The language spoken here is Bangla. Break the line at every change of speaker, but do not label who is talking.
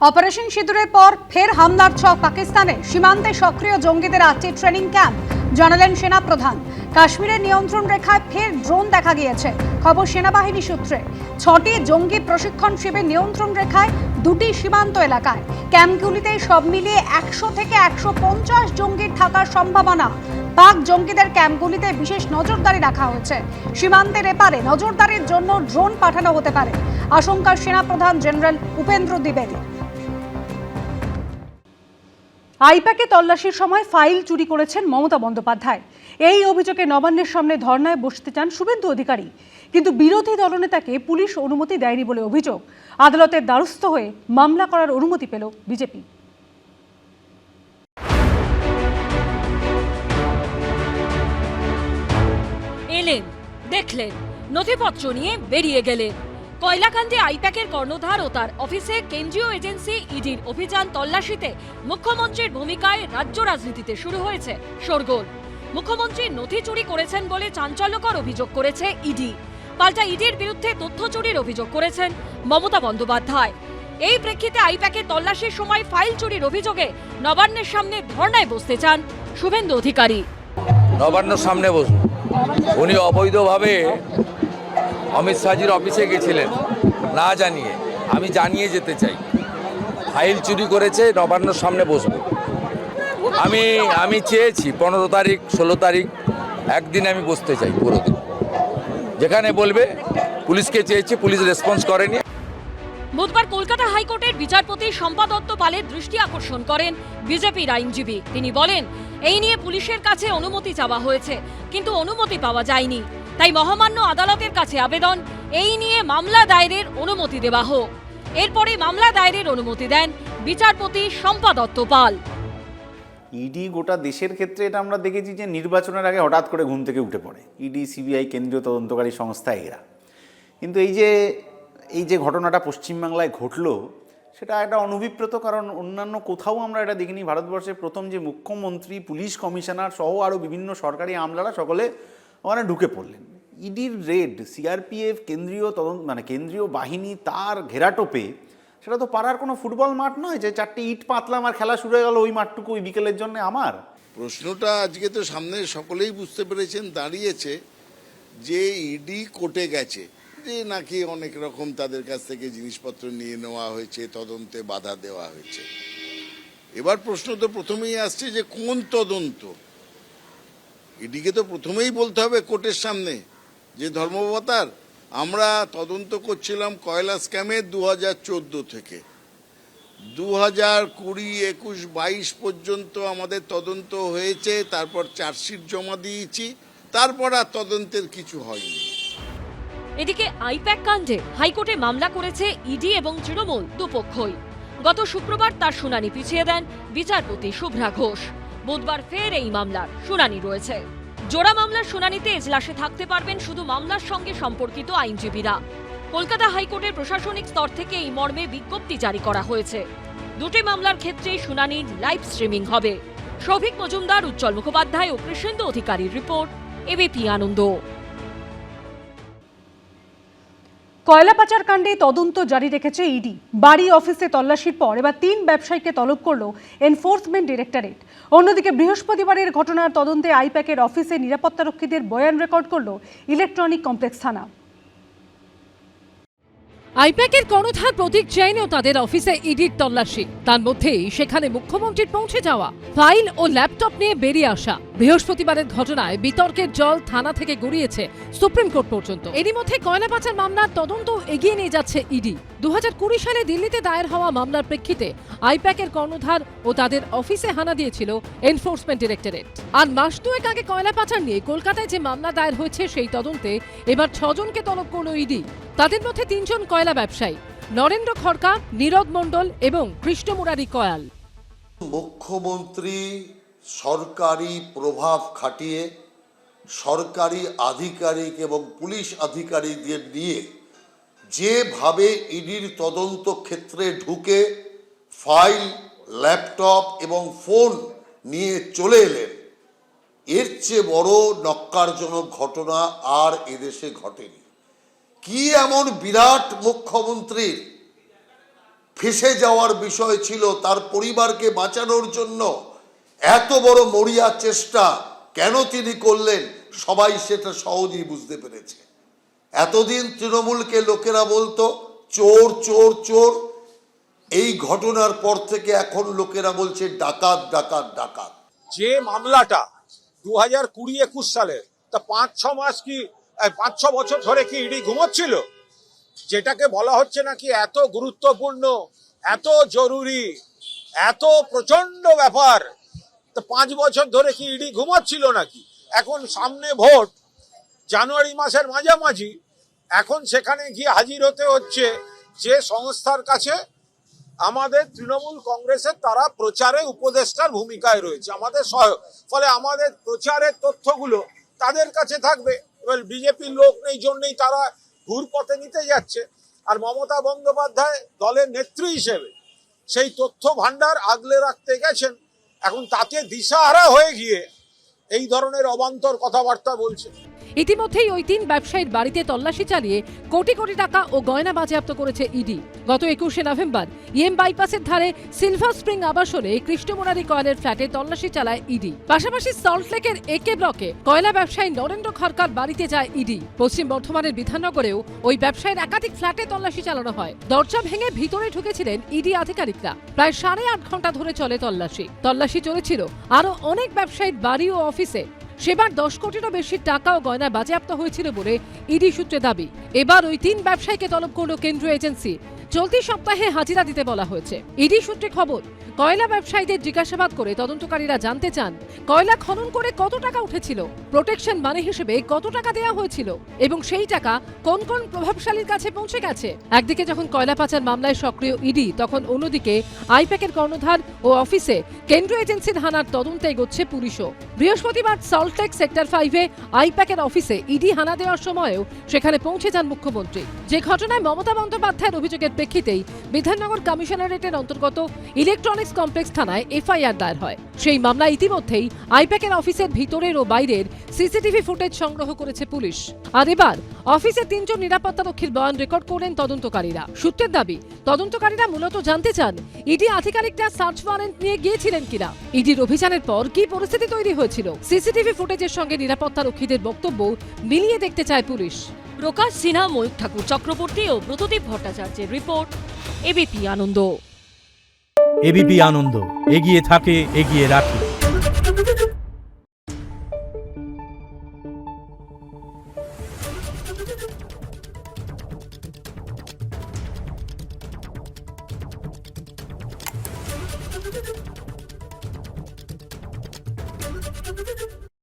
অপারেশন সিঁদুরের পর ফের হামলার ছক পাকিস্তানে। সীমান্তে সক্রিয় জঙ্গিদের আছে ট্রেনিং ক্যাম্প, জানালেন সেনা প্রধান। কাশ্মীরের নিয়ন্ত্রণ রেখায় ফের ড্রোন দেখা গিয়েছে, খবর সেনাবাহিনী সূত্রে। 6টি জঙ্গি প্রশিক্ষণ শিবির নিয়ন্ত্রণ রেখায়, 2টি সীমান্ত এলাকায়। ক্যাম্পগুলিতে সব মিলিয়ে 100 থেকে 150 জঙ্গির থাকার সম্ভাবনা। পাক জঙ্গিদের ক্যাম্পগুলিতে বিশেষ নজরদারি রাখা হয়েছে। সীমান্তের এপারে নজরদারির জন্য ড্রোন পাঠানো হতে পারে, আশঙ্কা সেনাপ্রধান জেনারেল উপেন্দ্র দ্বিবেদী। আইপ্যাকে তল্লাশির সময় ফাইল চুরি করেছেন মমতা বন্দ্যোপাধ্যায়। এই অভিযোগে নবান্নের সামনে ধর্নায় বসতে চান শুভেন্দু অধিকারী, কিন্তু বিরোধী দলনেতাকে পুলিশ অনুমতি দেয়নি বলে অভিযোগ। আদালতের দ্বারস্থ হয়ে মামলা করার অনুমতি পেল বিজেপি।
এলেন, দেখলেন, নথিপত্র নিয়ে বেরিয়ে গেলেন। কয়লাকান্দে আইপ্যাকের কর্ণধার ও তার অফিসে কেন্দ্রীয় এজেন্সি ইডির অভিযান তল্লাশিতে মুখ্যমন্ত্রীর ভূমিকায় রাজ্য রাজনীতিতে শুরু হয়েছে শোরগোল। মুখ্যমন্ত্রী নথি চুরি করেছেন বলে চাঞ্চল্যকর অভিযোগ করেছে ইডি। পাল্টা ইডির বিরুদ্ধে তথ্য চুরির অভিযোগ করেছেন মমতা বন্দ্যোপাধ্যায়। এই প্রেক্ষিতে আইপ্যাকের তল্লাশির সময় ফাইল চুরির অভিযোগে নবান্নের সামনে ধর্নায় বসতে চান শুভেন্দু অধিকারী।
নবান্নের সামনে বসুন। উনি অবৈধভাবে অমিত শাহজির অফিসে গেছিলেন না জানিয়ে, আমি জানিয়ে যেতে চাই। ফাইল চুরি করেছে, নবান্নর সামনে বসবো। আমি চেয়েছি 15 তারিখ 16 তারিখ একদিন আমি বসতে চাই, পুরো দিন যেখানে বলবে। পুলিশকে চেয়েছি, পুলিশ রেসপন্স করেনি।
বুধবার কলকাতা হাইকোর্টের বিচারপতি শম্পা দত্ত পালের দৃষ্টি আকর্ষণ করেন বিজেপির আইনজীবী। তিনি বলেন, এই নিয়ে পুলিশের কাছে অনুমতি চাওয়া হয়েছে, কিন্তু অনুমতি পাওয়া যায়নি। তাই মহামান্য আদালতের কাছে আবেদন, এই নিয়ে মামলা দায়েরের অনুমতি দেওয়া হোক। এরপরে মামলা দায়েরের অনুমতি দেন বিচারপতি শম্পা দত্ত পাল।
ইডি গোটা দেশের ক্ষেত্রে এটা আমরা দেখেছি যে নির্বাচনের আগে হঠাৎ করে ঘুম থেকে উঠে পড়ে। ইডি, সিবিআই, কেন্দ্রীয় তদন্তকারী সংস্থা এরা। কিন্তু এই যে ঘটনাটা পশ্চিমবাংলায় ঘটলো, সেটা একটা অনভিপ্রেত, কারণ অন্যান্য কোথাও আমরা এটা দেখিনি। ভারতবর্ষের প্রথম যে মুখ্যমন্ত্রী, পুলিশ কমিশনার সহ আরও বিভিন্ন সরকারি আমলারা সকলে ওখানে ঢুকে পড়লেন। ইডির রেড, সিআরপিএফ, কেন্দ্রীয় বাহিনী তার ঘেরাটোপে, সেটা তো পাড়ার কোনো ফুটবল মাঠ নয় যে 4টি ইট পাতলাম আর খেলা শুরু হয়ে গেল ওই মাঠটুকু ওই বিকেলের জন্য। আমার
প্রশ্নটা আজকে তো সামনে সকলেই বুঝতে পেরেছেন, দাঁড়িয়েছে যে ইডি কোর্টে গেছে, যে নাকি অনেক রকম তাদের কাছ থেকে জিনিসপত্র নিয়ে নেওয়া হয়েছে, তদন্তে বাধা দেওয়া হয়েছে। এবার প্রশ্ন তো প্রথমেই আসছে যে কোন তদন্ত। ইডিকে তো প্রথমেই বলতে হবে কোর্টের সামনে যে ধর্মাবতার, আমরা তদন্ত করছিলাম কয়লা স্ক্যামে 2014 থেকে 2020, 21, 22 পর্যন্ত আমাদের তদন্ত হয়েছে। তারপর চার্জশিট জমা দিয়েছি, তারপর আর তদন্তের কিছু হয়নি।
এদিকে আইপ্যাক কাণ্ডে হাইকোর্টে মামলা করেছে ইডি এবং তৃণমূল দুপক্ষই। গত শুক্রবার তার শুনানি পিছিয়ে দেন বিচারপতি শুভ্রা ঘোষ। বুধবার ফের এই মামলার শুনানি রয়েছে। জোড়া মামলার শুনানিতে এজলাসে থাকতে পারবেন শুধু মামলার সঙ্গে সম্পর্কিত আইনজীবীরা। কলকাতা হাইকোর্টের প্রশাসনিক স্তর থেকে এই মর্মে বিজ্ঞপ্তি জারি করা হয়েছে। 2টি মামলার ক্ষেত্রে শুনানি লাইভ স্ট্রিমিং হবে। সৌভিক মজুমদার, উজ্জ্বল মুখোপাধ্যায় ও কৃষ্ণেন্দু অধিকারীর রিপোর্ট, এবিপি আনন্দ।
কয়লা পাচার কাণ্ডে তদন্ত জারি রেখেছে ইডি। বাড়ি, অফিসে তল্লাশির পর এবার 3 ব্যবসায়ীকে তলব করল এনফোর্সমেন্ট ডিরেক্টরেট। অন্যদিকে বৃহস্পতিবারের ঘটনার তদন্তে আইপ্যাকের অফিসে নিরাপত্তারক্ষীদের বয়ান রেকর্ড করল ইলেকট্রনিক কমপ্লেক্স থানা।
আইপ্যাকের কর্ণধার প্রতীক জৈন ও তাদের অফিসে ইডির তল্লাশি, তার মধ্যেই সেখানে মুখ্যমন্ত্রীর পৌঁছে যাওয়া, ফাইল ও ল্যাপটপ নিয়ে বেরিয়ে আসা। বৃহস্পতিবারের ঘটনায় বিতর্কের জল থানা থেকে গড়িয়েছে সুপ্রিম কোর্ট পর্যন্ত। এরই মধ্যে কয়লা পাচার মামলার তদন্ত এগিয়ে নিয়ে যাচ্ছে ইডি। 2020 সালে দিল্লিতে দায়ের হওয়া মামলার প্রেক্ষিতে আইপ্যাকের কর্ণধার ও তাদের অফিসে হানা দিয়েছিল এনফোর্সমেন্ট ডিরেক্টরেট। আর মাস 2 আগে কয়লা পাচার নিয়ে কলকাতায় যে মামলা দায়ের হয়েছে সেই তদন্তে এবার 6 জনকে তলব করল ইডি। তাদের মধ্যে 3 জন কয়লা ব্যবসায়ী, নরেন্দ্র খড়কা, নীরদ মণ্ডল এবং কৃষ্ণ মুরারি কয়াল।
মুখ্যমন্ত্রী সরকারি প্রভাব খাটিয়ে সরকারি আধিকারিক এবং পুলিশ আধিকারিকদের নিয়ে যেভাবে ইডির তদন্ত ক্ষেত্রে ঢুকে ফাইল, ল্যাপটপ এবং ফোন নিয়ে চলে এলেন, এর চেয়ে বড় নক্কারজনক ঘটনা আর এদেশে ঘটেনি। কি এমন বিরাট মুখ্যমন্ত্রীর ফেঁসে যাওয়ার বিষয় ছিল, তার পরিবারকে বাঁচানোর জন্য এত বড় মরিয়া চেষ্টা কেন তিনি করলেন, সবাই সেটা সহজেই বুঝতে পেরেছে। এতদিন তৃণমূলকে লোকেরা বলতো চোর চোর চোর, এই ঘটনার পর থেকে এখন লোকেরা বলছে ডাকাত ডাকাত ডাকাত।
যে মামলাটা 2020-21 সালে, তা 5-6 মাস কি 5-6 বছর ধরে কি ইডি ঘুমোচ্ছিল? যেটাকে বলা হচ্ছে নাকি এত গুরুত্বপূর্ণ, এত জরুরি, এত প্রচন্ড ব্যাপার, তো 5 বছর ধরে কি ইডি ঘুমোচ্ছিল নাকি? এখন সামনে ভোট, জানুয়ারি মাসের মাঝামাঝি, এখন সেখানে গিয়ে হাজির হতে হচ্ছে যে সংস্থার কাছে আমাদের তৃণমূল কংগ্রেসের তারা প্রচারে উপদেষ্টার ভূমিকায় রয়েছে, আমাদের সহায়ক। ফলে আমাদের প্রচারের তথ্যগুলো তাদের কাছে থাকবে। এবার বিজেপির লোক নেই জন্যই তারা ঘুরপথে নিতে যাচ্ছে। আর মমতা বন্দ্যোপাধ্যায় দলের নেত্রী হিসেবে সেই তথ্য ভান্ডার আগলে রাখতে গেছেন, এখন তাতে দিশাহারা হয়ে গিয়ে এই ধরনের অবান্তর কথাবার্তা বলছে।
ইতিমধ্যেই ওই 3 ব্যবসায়ীর বাড়িতে তল্লাশি চালিয়ে কোটি কোটি টাকা ও গয়না বাজেয়াপ্ত করেছে ইডি। গত 21শে নভেম্বর ইএম বাইপাসের ধারে সিলভার স্প্রিং আবাসনে কৃষ্ণমুরারি কয়েলের ফ্ল্যাটে তল্লাশি চালায় ইডি। পাশাপাশি সল্টলেকের একে ব্লকে কয়লা ব্যবসায়ী নরেন্দ্র খড়কার বাড়িতে যায় ইডি। পশ্চিম বর্ধমানের বিধাননগরেও ওই ব্যবসায়ীর একাধিক ফ্ল্যাটে তল্লাশি চালানো হয়। দরজা ভেঙে ভিতরে ঢুকেছিলেন ইডি আধিকারিকরা। প্রায় 8.5 ঘন্টা ধরে চলে তল্লাশি চলেছিল আরো অনেক ব্যবসায়ীর বাড়ি ও অফিসে। সেবার 10 কোটিরও বেশি টাকা ও গয়না বাজেয়াপ্ত হয়েছিল বলে ইডি সূত্রে দাবি। এবার ওই 3 ব্যবসায়ীকে তলব করল কেন্দ্রীয় এজেন্সি। চলতি সপ্তাহে হাজিরা দিতে বলা হয়েছে। ইডি সূত্রে খবর, কয়লা ব্যবসায়ীদের জিজ্ঞাসাবাদ করে তদন্তকারীরা জানতে চান কয়লা খনন করে কত টাকা উঠেছিল, প্রোটেকশন মানি হিসেবে কত টাকা দেওয়া হয়েছিল এবং সেই টাকা কোন কোন প্রভাবশালীর কাছে পৌঁছে গেছে। একদিকে যখন কয়লা পাচার মামলায় সক্রিয় ইডি, তখন অন্যদিকে আইপ্যাকের কর্ণধার ও অফিসে কেন্দ্রীয় এজেন্সির হানার তদন্তে এগোচ্ছে পুলিশও। বৃহস্পতিবার সল্টলেক সেক্টর 5-এ আইপ্যাকের অফিসে ইডি হানা দেওয়ার সময়ও সেখানে পৌঁছে যান মুখ্যমন্ত্রী। যে ঘটনায় মমতা বন্দ্যোপাধ্যায়ের অভিযোগের প্রেক্ষিতেই বিধাননগর কমিশনারেটের অন্তর্গত ইলেকট্রনিক্স কমপ্লেক্স থানায় এফআইআর দায়ের হয়। সেই মামলায় ইতিমধ্যেই আইপ্যাকের অফিসের ভিতরের ও বাইরের সিসিটিভি ফুটেজ সংগ্রহ করেছে পুলিশ। আর এবার অফিসে 3 জন নিরাপত্তারক্ষীর বয়ান রেকর্ড করলেন তদন্তকারীরা। সূত্রের দাবি, তদন্তকারীরা মূলত জানতে চান ইডি আধিকারিকরা সার্চ ওয়ারেন্ট নিয়ে গিয়েছিলেন কিনা, ইডির অভিযানের পর কি পরিস্থিতি তৈরি হয়েছিল। সিসিটিভি ফুটেজের সঙ্গে নিরাপত্তারক্ষীদের বক্তব্য মিলিয়ে দেখতে চায় পুলিশ।
প্রকাশ সিনহা, ময়ূখ ঠাকুর চক্রবর্তী ও ব্রতদীপ ভট্টাচার্যের রিপোর্ট, এবিপি আনন্দ।
এবিপি আনন্দ, এগিয়ে থাকে, এগিয়ে রাখে।
Thank you.